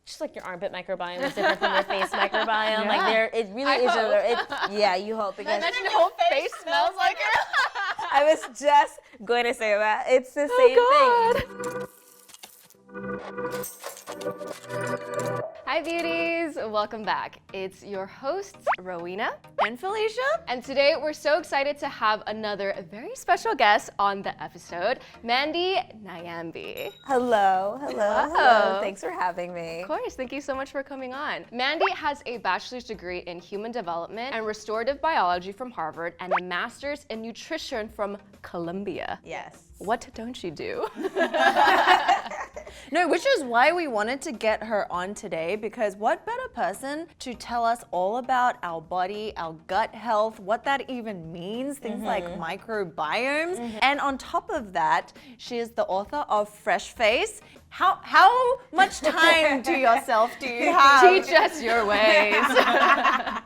just like your armpit microbiome is different from your face microbiome. Like it really is. You hope because Imagine your whole face smells like it. I was just going to say that. It's the same thing. Hi beauties, welcome back. It's your hosts, Rowena And Felicia. and today we're so excited to have another very special guest on the episode, Mandi Nyambi. Hello. Thanks for having me. Of course, thank you so much for coming on. Mandi has a bachelor's degree in human development and restorative biology from Harvard and a master's in nutrition from Columbia. Yes. What don't you do? No, which is why we wanted to get her on today, because what better person to tell us all about our body, our gut health, what that even means, things like microbiomes. And on top of that, she is the author of Fresh Face. How much time to yourself do you have? Teach us your ways.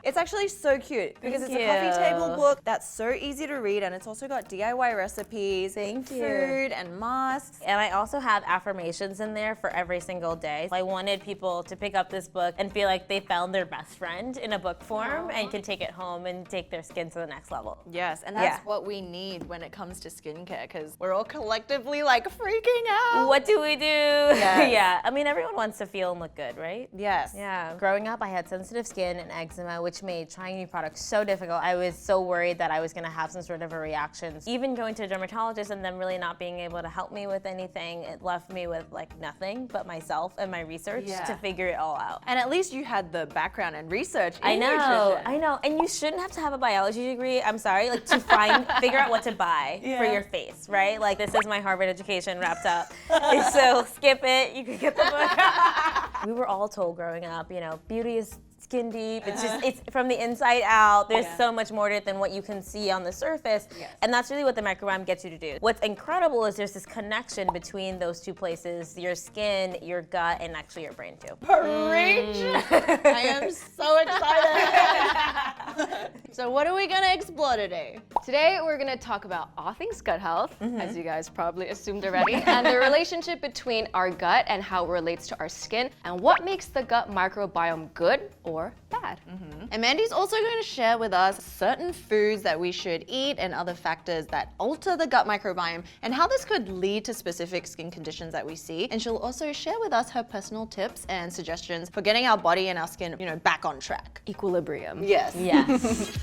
It's actually so cute because it's a coffee table book that's so easy to read, and it's also got DIY recipes, food and masks. And I also have affirmations in there for every single day. I wanted people to pick up this book and feel like they found their best friend in a book form and can take it home and take their skin to the next level. Yes, and that's what we need when it comes to skincare, because we're all collectively like freaking out. What do we do? Yes. Yeah, I mean, everyone wants to feel and look good, right? Yes. Yeah. Growing up, I had sensitive skin and eczema, which made trying new products so difficult. I was so worried that I was going to have some sort of a reaction. Even going to a dermatologist and them really not being able to help me with anything, it left me with like nothing but myself and my research to figure it all out. And at least you had the background and research in I know. nutrition. And you shouldn't have to have a biology degree, I'm sorry, like to figure out what to buy for your face, right? Like this is my Harvard education wrapped up. So skip it, you could get the book. We were all told growing up, beauty is skin deep. It's from the inside out. There's so much more to it than what you can see on the surface. And that's really what the microbiome gets you to do. What's incredible is there's this connection between those two places, your skin, your gut, and actually your brain too. Preach! I am so excited. So what are we gonna explore today? Today, we're gonna talk about all things gut health, as you guys probably assumed already, and the relationship between our gut and how it relates to our skin, and what makes the gut microbiome good or bad. And Mandi's also going to share with us certain foods that we should eat and other factors that alter the gut microbiome and how this could lead to specific skin conditions that we see. And she'll also share with us her personal tips and suggestions for getting our body and our skin, back on track. Equilibrium. Yes. Yes.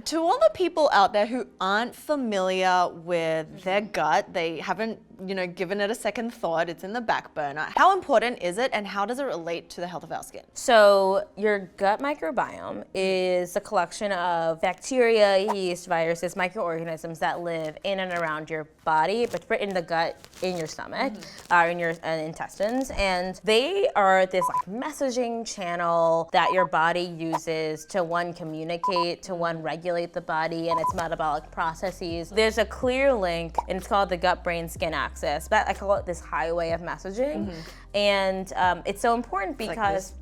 To all the people out there who aren't familiar with their gut, they haven't, given it a second thought, it's in the back burner. How important is it and how does it relate to the health of our skin? So your gut microbiome is a collection of bacteria, yeast, viruses, microorganisms that live in and around your body, but in the gut, in your stomach, in your intestines, and they are this messaging channel that your body uses to communicate, to regulate the body and its metabolic processes. There's a clear link, and it's called the gut-brain-skin axis. But I call it this highway of messaging, and it's so important because.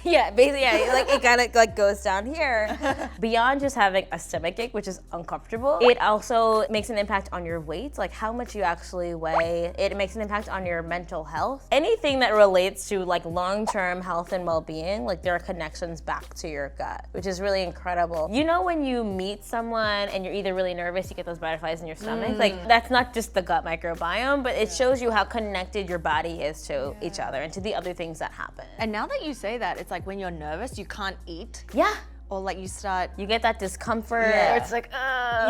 Basically, it kind of goes down here. Beyond just having a stomachache, which is uncomfortable, it also makes an impact on your weight, like how much you actually weigh. It makes an impact on your mental health. Anything that relates to long-term health and well-being, there are connections back to your gut, which is really incredible. When you meet someone and you're either really nervous, you get those butterflies in your stomach. That's not just the gut microbiome, but it shows you how connected your body is to each other and to the other things that happen. And now that you say that, it's like when you're nervous, you can't eat. Yeah. Or you get that discomfort. Yeah. Or it's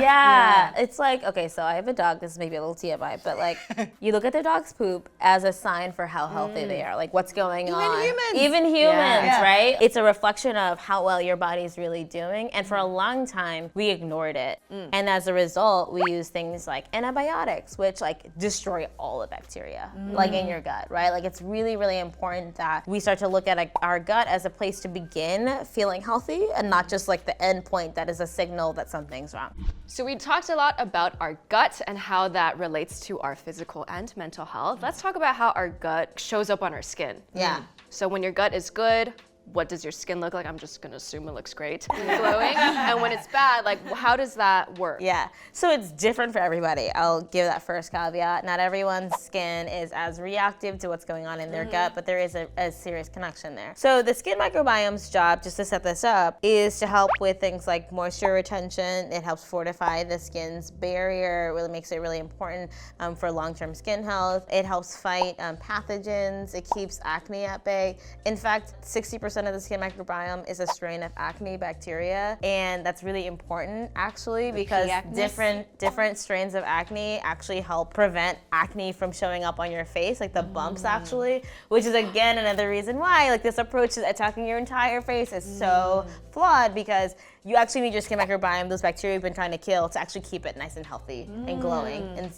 yeah. It's okay, so I have a dog, this is maybe a little TMI, but you look at their dog's poop as a sign for how healthy they are, what's going on. Even humans, right? It's a reflection of how well your body's really doing, and for a long time, we ignored it. And as a result, we use things like antibiotics, which destroy all the bacteria, in your gut, right? It's really, really important that we start to look at our gut as a place to begin feeling healthy, and not just the end point that is a signal that something's wrong. So we talked a lot about our gut and how that relates to our physical and mental health. Let's talk about how our gut shows up on our skin. Yeah. So when your gut is good, what does your skin look like? I'm just gonna assume it looks great, glowing. And when it's bad, like how does that work? Yeah, so it's different for everybody. I'll give that first caveat. Not everyone's skin is as reactive to what's going on in their gut, but there is a serious connection there. So the skin microbiome's job, just to set this up, is to help with things like moisture retention. It helps fortify the skin's barrier. It really makes it really important for long-term skin health. It helps fight pathogens. It keeps acne at bay. In fact, 60% of the skin microbiome is a strain of acne bacteria, and that's really important actually because different strains of acne actually help prevent acne from showing up on your face, like the bumps actually, which is again another reason why like this approach to attacking your entire face is so flawed, because you actually need your skin microbiome, those bacteria you've been trying to kill, to actually keep it nice and healthy and glowing. And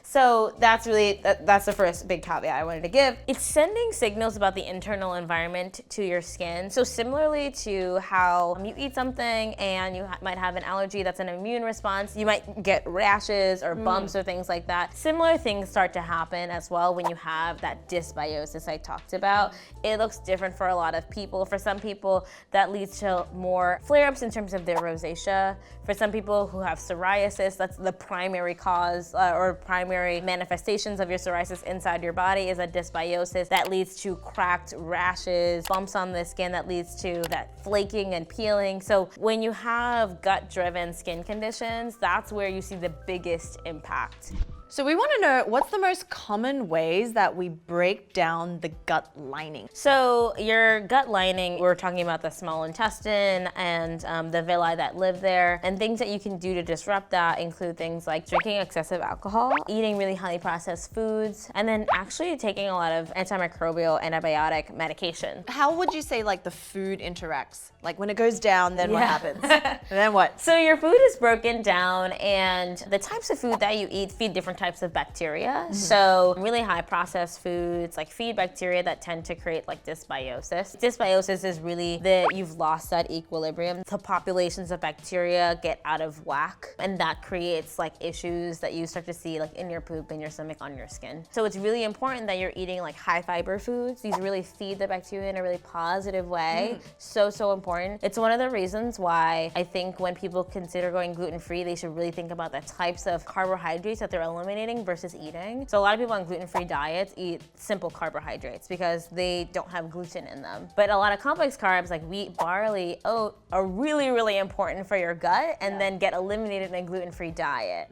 so that's really, that's the first big caveat I wanted to give. It's sending signals about the internal environment to your skin. So similarly to how you eat something and you might have an allergy that's an immune response, you might get rashes or bumps or things like that. Similar things start to happen as well when you have that dysbiosis I talked about. It looks different for a lot of people. For some people, that leads to more flare-ups in terms of their rosacea. For some people who have psoriasis, that's the primary cause or primary manifestations of your psoriasis inside your body is a dysbiosis that leads to cracked rashes, bumps on the skin that leads to that flaking and peeling. So when you have gut-driven skin conditions, that's where you see the biggest impact. So we want to know, what's the most common ways that we break down the gut lining? So your gut lining, we're talking about the small intestine and the villi that live there, and things that you can do to disrupt that include things like drinking excessive alcohol, eating really highly processed foods, and then actually taking a lot of antimicrobial antibiotic medication. How would you say like the food interacts? Like when it goes down, then what happens? And then what? So your food is broken down, and the types of food that you eat feed different types of bacteria. So really high processed foods like feed bacteria that tend to create like dysbiosis. Dysbiosis is really that you've lost that equilibrium. The populations of bacteria get out of whack, and that creates like issues that you start to see like in your poop, in your stomach, on your skin. So it's really important that you're eating like high fiber foods. These really feed the bacteria in a really positive way. So important. It's one of the reasons why I think when people consider going gluten-free, they should really think about the types of carbohydrates that they're eliminating versus eating. So a lot of people on gluten-free diets eat simple carbohydrates because they don't have gluten in them. But a lot of complex carbs like wheat, barley, oat are really, really important for your gut and then get eliminated in a gluten-free diet.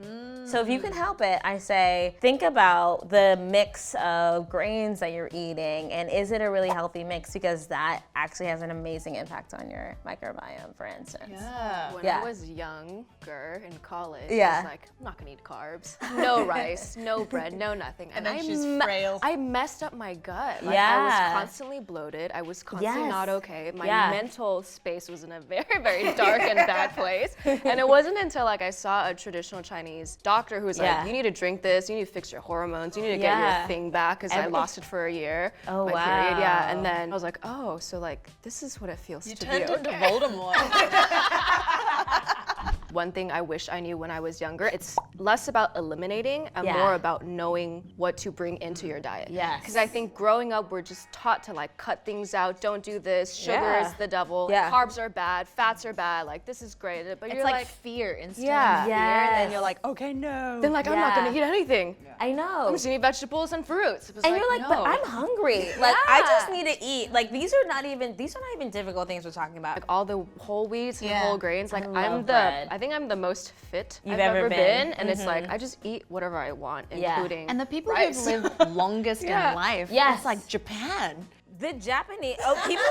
So if you can help it, I say think about the mix of grains that you're eating, and is it a really healthy mix, because that actually has an amazing impact on your microbiome, for instance. When I was younger in college, I Yeah. was like, I'm not gonna eat carbs. No rice, no bread, no nothing. And then she's frail. I messed up my gut. Like, I Yeah. was constantly bloated. I was constantly Yes. not okay. My Yeah. mental space was in a very, very dark and bad place. And it wasn't until like I saw a traditional Chinese doctor who was Yeah. like, you need to drink this, you need to fix your hormones, you need to get Yeah. your thing back, because I lost it for a year. Oh, my wow. period, yeah. And then I was like, oh, so like this is what it feels to be okay. into Voldemort. One thing I wish I knew when I was younger, it's less about eliminating and Yeah. more about knowing what to bring into your diet. Yes. Because I think growing up, we're just taught to like cut things out, don't do this, sugar Yeah. is the devil, Yeah. carbs are bad, fats are bad, like this is great. But It's you're like fear, instilling Yeah. fear, and then Yes. you're like, okay, no. then like I'm not gonna Yeah. eat anything. I know. I'm just gonna eat vegetables and fruits. It was And you're like, no. but I'm hungry. Like, I just Yeah. need to eat. Like, these are not even difficult things we're talking about. Like all the whole wheats and Yeah. whole grains. Like love bread. I think I'm the most fit You've I've ever ever been. been. And it's like I just eat whatever I want, Yeah. including And the people rice. who've lived longest Yeah. in life, Yes. it's like Japan. The Japanese, people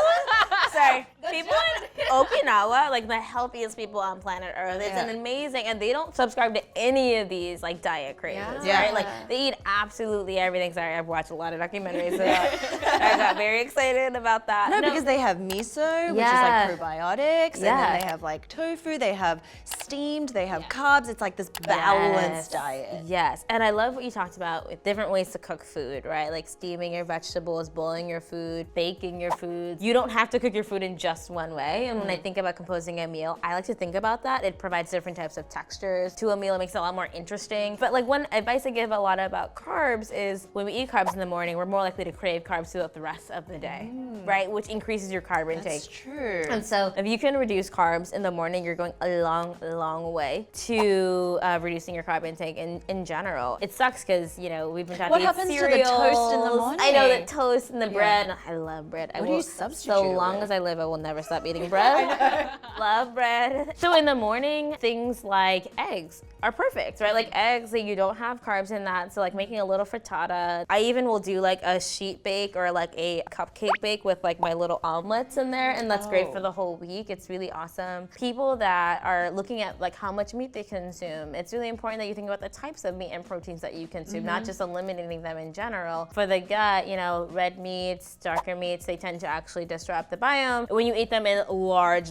in Okinawa, like the healthiest people on planet Earth. It's an amazing, and they don't subscribe to any of these like diet crazes, Yeah. right? Like they eat absolutely everything. Sorry, I've watched a lot of documentaries. So I got very excited about that. No, because they have miso, which Yeah. is like probiotics, and Yeah. then they have like tofu, they have steamed, they have carbs. It's like this balanced Yes. diet. Yes, and I love what you talked about with different ways to cook food, right? Like steaming your vegetables, boiling your food, baking your food. You don't have to cook your your food in just one way. And when I think about composing a meal, I like to think about that. It provides different types of textures to a meal. It makes it a lot more interesting. But like one advice I give a lot about carbs is when we eat carbs in the morning, we're more likely to crave carbs throughout the rest of the day, right? Which increases your carb intake. That's true. And so if you can reduce carbs in the morning, you're going a long way to reducing your carb intake in general. It sucks because, you know, we've been talking about happens to the toast in the morning? I know, the toast and the bread. I love bread. What do you substitute So it long with? as I live, I will never stop eating bread. Love bread. So in the morning, things like eggs are perfect, right? Like eggs, that you don't have carbs in that. So like making a little frittata. I even will do like a sheet bake or like a cupcake bake with like my little omelets in there, and that's great for the whole week. It's really awesome. People that are looking at like how much meat they consume, it's really important that you think about the types of meat and proteins that you consume, not just eliminating them in general. For the gut, you know, red meats, darker meats, they tend to actually disrupt the biome when you eat them in large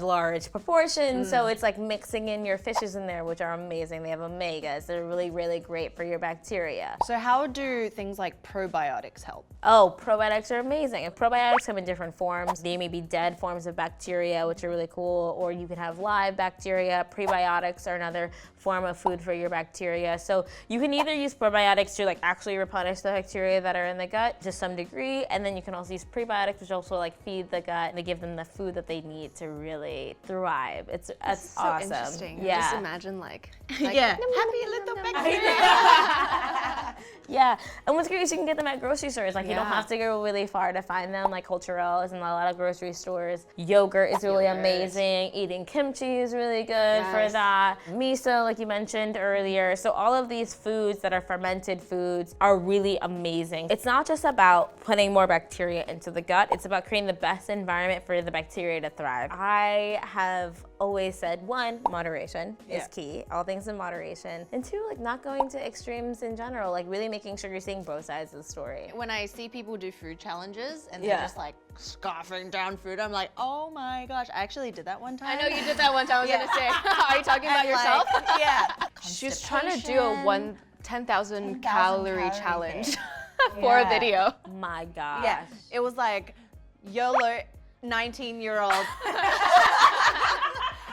proportions. So it's like mixing in your fishes in there, which are amazing. They have omegas. They're really great for your bacteria. So how do things like probiotics help? Oh, probiotics are amazing. And probiotics come in different forms. They may be dead forms of bacteria, which are really cool, or you can have live bacteria. Prebiotics are another form of food for your bacteria. So you can either use probiotics to like actually replenish the bacteria that are in the gut to some degree, and then you can also use prebiotics, which also like feed the gut and they give them the food that they need to really thrive. It's awesome. So interesting. Yeah. Just imagine like Happy little bacteria. Yeah, and what's great is you can get them at grocery stores. Like you don't have to go really far to find them. Like Culturelle is in a lot of grocery stores. Yogurt is really amazing. Eating kimchi is really good for that. Miso, like you mentioned earlier. So all of these foods that are fermented foods are really amazing. It's not just about putting more bacteria into the gut. It's about creating the best environment for the bacteria to thrive. I have always said, one, moderation is key. All things in moderation. And two, like not going to extremes in general. Like really making sure you're seeing both sides of the story. When I see people do food challenges and they're just like scarfing down food, I'm like, oh my gosh. I actually did that one time. I know you did that one time. I was gonna say, are you talking about yourself? Yeah. She's trying to do a 10,000 calorie challenge for a video. My gosh. Yeah. It was like YOLO 19-year-old.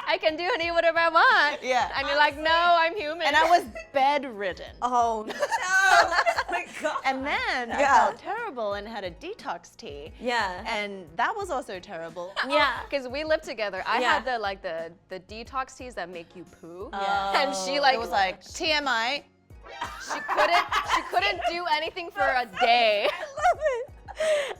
I can do and eat whatever I want. Yeah. And you're like, no, I'm human. And I was bedridden. Oh no. Oh my God. And then I felt terrible and had a detox tea. Yeah. And that was also terrible. Yeah. Because we lived together. I Yeah. had the detox teas that make you poo. Yeah. And she like It was like TMI. she couldn't do anything for a day.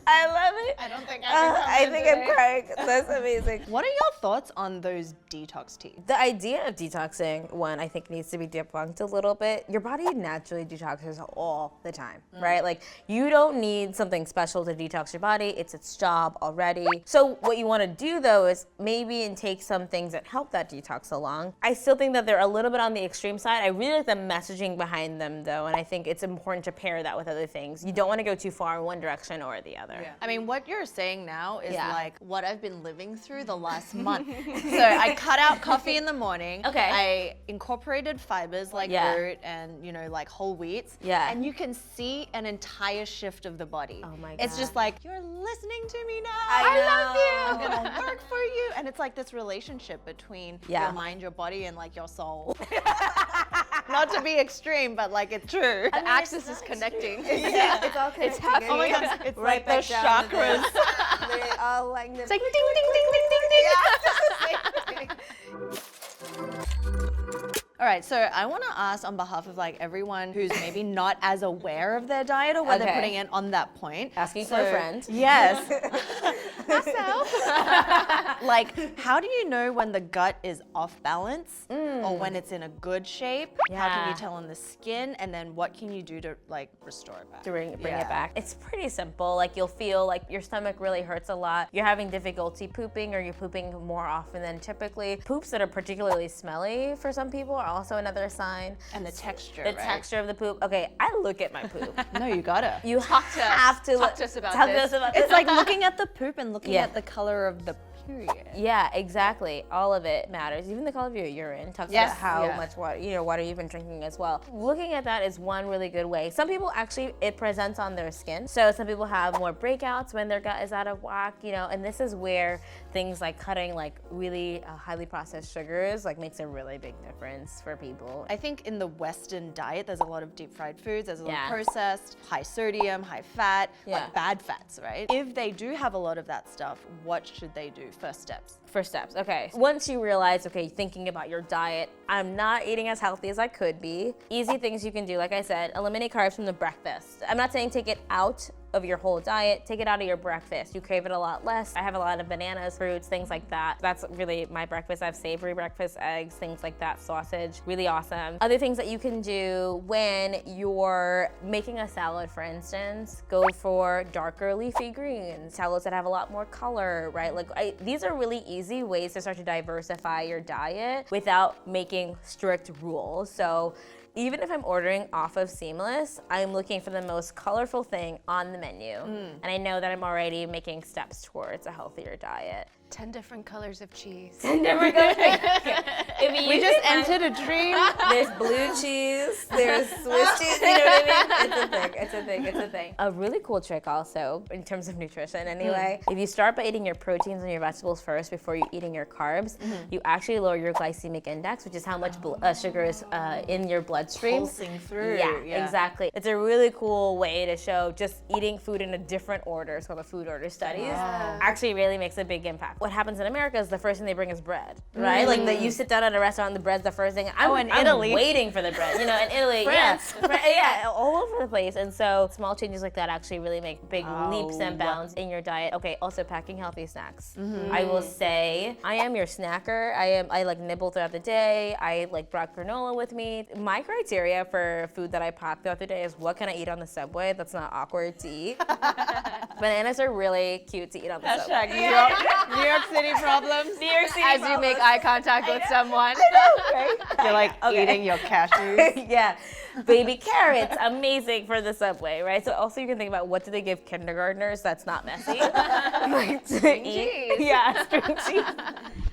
I love it. I don't think I think I'm crying. That's amazing. What are your thoughts on those detox teas? The idea of detoxing, one, I think needs to be debunked a little bit. Your body naturally detoxes all the time, right? Like you don't need something special to detox your body. It's its job already. So what you want to do though is maybe intake some things that help that detox along. I still think that they're a little bit on the extreme side. I really like the messaging behind them though, and I think it's important to pair that with other things. You don't want to go too far in one direction or the other. Yeah. I mean, what you're saying now is Yeah. like what I've been living through the last month. So I cut out coffee in the morning. Okay. I incorporated fibers like oat and, you know, like whole wheats. Yeah. And you can see an entire shift of the body. Oh my It's God. just like, you're listening to me now. I love you. know. I'm gonna work for you. And it's like this relationship between your mind, your body, and like your soul. Not to be extreme, but like it's true. The axis is connecting. Yeah, it's all connected. It's happening. Oh my God, it's Right like the back down to chakras. They all like It's like ding ding ding ding ding ding. All right, so I want to ask on behalf of like everyone who's maybe not as aware of their diet or where they're Okay. putting it on that point. Asking for a friend. Yes. Like, how do you know when the gut is off balance or when it's in a good shape? How can Yeah. you tell on the skin? And then what can you do to like restore it back? to bring it back. It's pretty simple. Like you'll feel like your stomach really hurts a lot. You're having difficulty pooping or you're pooping more often than typically. Poops that are particularly smelly for some people are also another sign. And the texture, The right? texture of the poop. Okay, I look at my poop. No, you gotta. You Talk to us. have to Talk look. to us about Talk this. to us about It's this. like looking at the poop and looking Yeah. at the color of the Period. Yeah, exactly. All of it matters. Even the color of your urine talks Yes, about how yeah. much water, water you've been drinking as well. Looking at that is one really good way. Some people actually, it presents on their skin. So some people have more breakouts when their gut is out of whack, and this is where things like cutting like really highly processed sugars like makes a really big difference for people. I think in the Western diet, there's a lot of deep fried foods, there's a lot Yeah. of processed, high sodium, high fat, Yeah. like bad fats, right? If they do have a lot of that stuff, what should they do? First steps. First steps, okay. Once you realize, okay, thinking about your diet, I'm not eating as healthy as I could be. Easy things you can do, like I said, eliminate carbs from the breakfast. I'm not saying take it out of your whole diet, take it out of your breakfast. You crave it a lot less. I have a lot of bananas, fruits, things like that. That's really my breakfast. I have savory breakfast, eggs, things like that, sausage, really awesome. Other things that you can do when you're making a salad, for instance, go for darker leafy greens, salads that have a lot more color, right? These are really easy ways to start to diversify your diet without making strict rules. So even if I'm ordering off of Seamless, I'm looking for the most colorful thing on the menu. And I know that I'm already making steps towards a healthier diet. 10 different colors of cheese. Never go We just entered a dream. There's blue cheese, there's Swiss cheese, you know what I mean? It's a thing. A really cool trick also, in terms of nutrition anyway, if you start by eating your proteins and your vegetables first before you eating your carbs, you actually lower your glycemic index, which is how much sugar is in your bloodstream. Pulsing through. Yeah, exactly. It's a really cool way to show just eating food in a different order, it's called the food order studies, actually really makes a big impact. What happens in America is the first thing they bring is bread, right? Like that you sit down at a restaurant and the bread's the first thing. I'm Italy. waiting for the bread, in Italy, France. yeah, all over the place. And so small changes like that actually really make big leaps and bounds in your diet. Okay, also packing healthy snacks. I will say I am your snacker. I like nibble throughout the day. I like brought granola with me. My criteria for food that I pack throughout the day is what can I eat on the subway that's not awkward to eat. Bananas are really cute to eat on the subway. New York City problems. New York City As you make eye contact with someone. right? You're like eating your cashews. Yeah, baby carrots, amazing for the subway, right? So also you can think about what do they give kindergartners that's not messy, like to eat. cheese. Yeah, string cheese.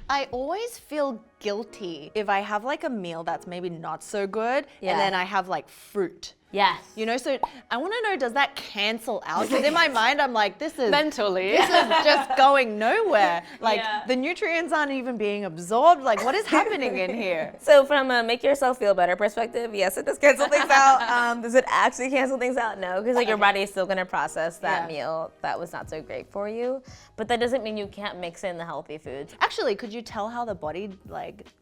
I always feel guilty if I have like a meal that's maybe not so good Yeah. and then I have like fruit. Yes. So I want to know, does that cancel out? Because in my mind, I'm like, this is Mentally. just going nowhere. Like Yeah. the nutrients aren't even being absorbed. Like what is happening in here? So from a make yourself feel better perspective, yes, it does cancel things out. Does it actually cancel things out? No, because your body is still going to process that meal that was not so great for you. But that doesn't mean you can't mix in the healthy foods. Actually, could you tell how the body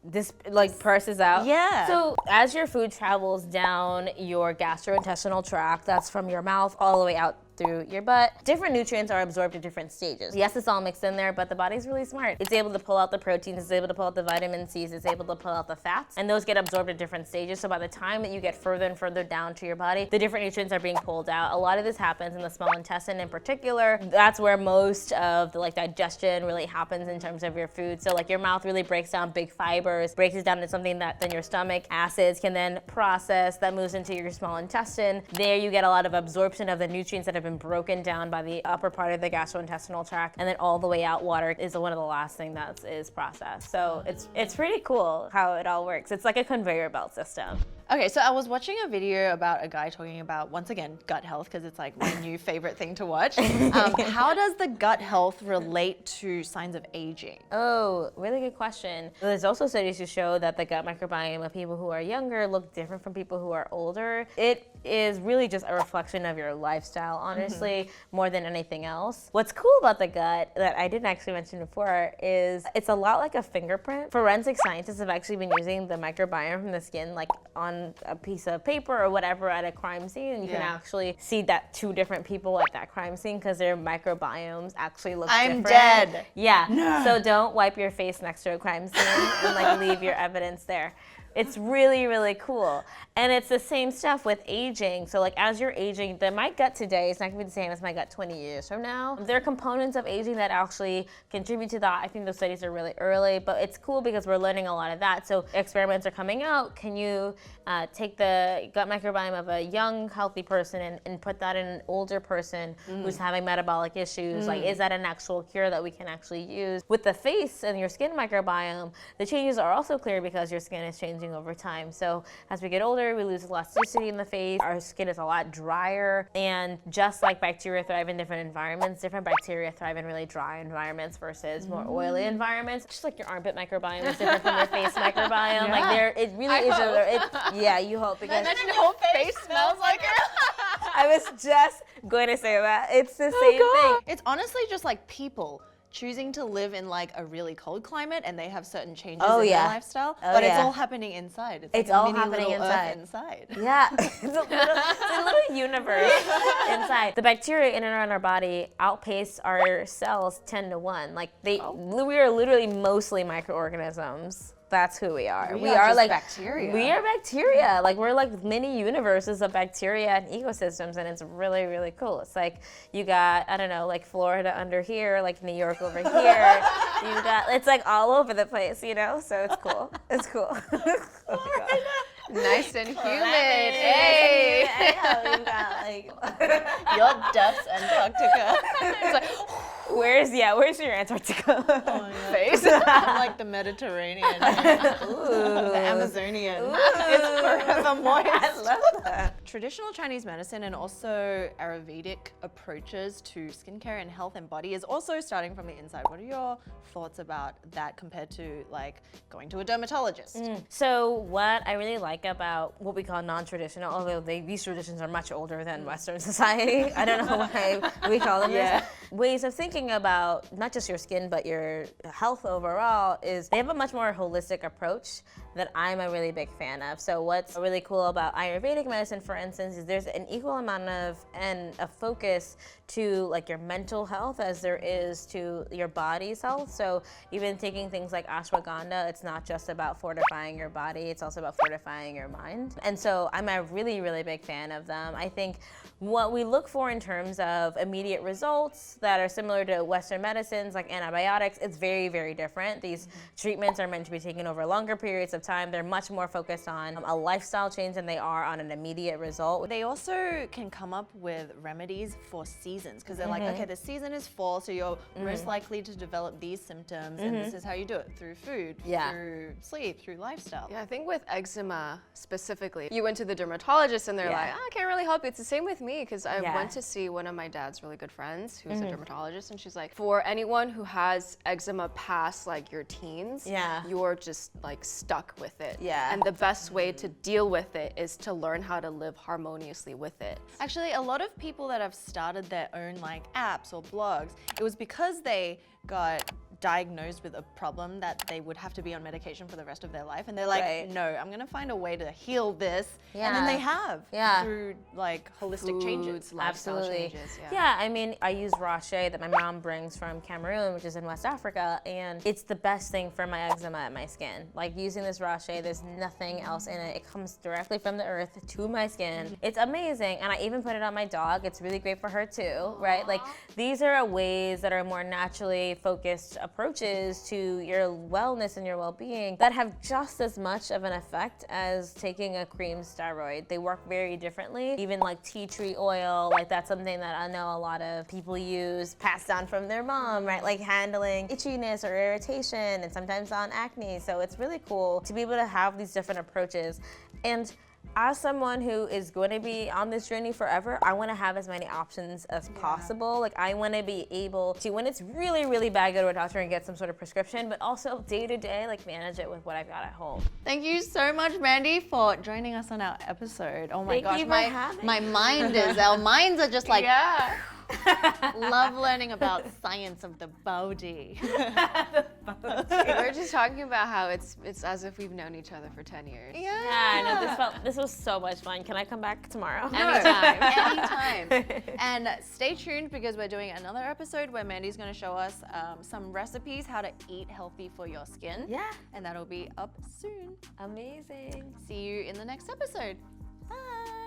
This purses out. Yeah. So as your food travels down your gastrointestinal tract, that's from your mouth all the way out through your butt, different nutrients are absorbed at different stages. Yes, it's all mixed in there, but the body's really smart. It's able to pull out the proteins, it's able to pull out the vitamin C's, it's able to pull out the fats, and those get absorbed at different stages. So by the time that you get further and further down to your body, the different nutrients are being pulled out. A lot of this happens in the small intestine in particular. That's where most of the digestion really happens in terms of your food. So your mouth really breaks down big fibers, breaks it down into something that then your stomach acids can then process, that moves into your small intestine. There you get a lot of absorption of the nutrients that have been broken down by the upper part of the gastrointestinal tract, and then all the way out, water is one of the last thing that is processed. So it's pretty cool how it all works. It's like a conveyor belt system. Okay, so I was watching a video about a guy talking about, once again, gut health, because it's like my new favorite thing to watch. How does the gut health relate to signs of aging? Oh, really good question. There's also studies to show that the gut microbiome of people who are younger look different from people who are older. It is really just a reflection of your lifestyle, honestly, more than anything else. What's cool about the gut that I didn't actually mention before is it's a lot like a fingerprint. Forensic scientists have actually been using the microbiome from the skin on a piece of paper or whatever at a crime scene, and you can actually see that two different people at that crime scene because their microbiomes actually look different. I'm dead. Yeah. No. So don't wipe your face next to a crime scene and leave your evidence there. It's really, really cool. And it's the same stuff with aging. So like as you're aging, my gut today is not gonna be the same as my gut 20 years from now. There are components of aging that actually contribute to that. I think those studies are really early, but it's cool because we're learning a lot of that. So experiments are coming out. Can you take the gut microbiome of a young, healthy person and put that in an older person who's having metabolic issues? Like, is that an actual cure that we can actually use? With the face and your skin microbiome, the changes are also clear because your skin is changing over time. So as we get older, we lose elasticity in the face. Our skin is a lot drier. And just like bacteria thrive in different environments, different bacteria thrive in really dry environments versus more oily environments. Just like your armpit microbiome is different from your face microbiome. Yeah. Like it really is. Yeah, you hope because Imagine your whole face smells like it. I was just going to say that. It's the same thing. It's honestly just like people choosing to live in like a really cold climate and they have certain changes in their lifestyle, but it's all happening inside. It's like all a mini happening little inside. Earth inside. Yeah, it's a little universe inside. The bacteria in and around our body outpace our cells 10 to 1. Like we are literally mostly microorganisms. That's who we are. We are just like bacteria. We are bacteria. Like we're like mini universes of bacteria and ecosystems, and it's really, really cool. It's like you got, I don't know, like Florida under here, like New York over here. You got, it's like all over the place, you know? So it's cool. It's cool. Nice and humid. Hey. Hey. You got like Your dust Antarctica. It's like, where's your Antarctica face. I'm like the Mediterranean. The Amazonian. It's forever moist. I love that. Traditional Chinese medicine and also Ayurvedic approaches to skincare and health and body is also starting from the inside. What are your thoughts about that compared to like going to a dermatologist? So what I really like about what we call non-traditional, although these traditions are much older than Western society, I don't know why we call them this, ways of thinking about not just your skin but your health overall is they have a much more holistic approach that I'm a really big fan of. So what's really cool about Ayurvedic medicine, for instance, is there's an equal amount of a focus to like your mental health as there is to your body's health. So even taking things like ashwagandha, it's not just about fortifying your body, it's also about fortifying your mind. And so I'm a really, really big fan of them. I think what we look for in terms of immediate results that are similar to Western medicines like antibiotics, it's very, very different. These treatments are meant to be taken over longer periods of time. They're much more focused on a lifestyle change than they are on an immediate result. They also can come up with remedies for seasons because they're like, okay, the season is fall, so you're most likely to develop these symptoms, and this is how you do it, through food, through sleep, through lifestyle. Yeah, I think with eczema specifically, you went to the dermatologist and they're like, oh, I can't really help you. It's the same with me because I went to see one of my dad's really good friends who's a dermatologist, and she's like, for anyone who has eczema past like your teens, you're just like stuck with it. Yeah. And the best way to deal with it is to learn how to live harmoniously with it. Actually, a lot of people that have started their own like apps or blogs, it was because they got diagnosed with a problem that they would have to be on medication for the rest of their life, and they're like, no, I'm gonna find a way to heal this, and then they have through like holistic changes, lifestyle changes. Yeah, I mean, I use Roche that my mom brings from Cameroon, which is in West Africa, and it's the best thing for my eczema and my skin. Like using this Roche, there's nothing else in it. It comes directly from the earth to my skin. It's amazing, and I even put it on my dog. It's really great for her too, right? Like these are ways that are more naturally focused approaches to your wellness and your well-being that have just as much of an effect as taking a cream steroid. They work very differently. Even like tea tree oil, like that's something that I know a lot of people use, passed down from their mom, right? Like handling itchiness or irritation and sometimes on acne. So it's really cool to be able to have these different approaches. And as someone who is going to be on this journey forever, I want to have as many options as possible. Like I want to be able to, when it's really, really bad, go to a doctor and get some sort of prescription, but also day to day, like manage it with what I've got at home. Thank you so much, Mandi, for joining us on our episode. Oh my gosh, my our minds are just like Love learning about science of the body. We're just talking about how it's as if we've known each other for 10 years. Yeah, I know this was so much fun. Can I come back tomorrow? Anytime. Anytime. And stay tuned because we're doing another episode where Mandy's going to show us some recipes how to eat healthy for your skin. Yeah. And that'll be up soon. Amazing. See you in the next episode. Bye.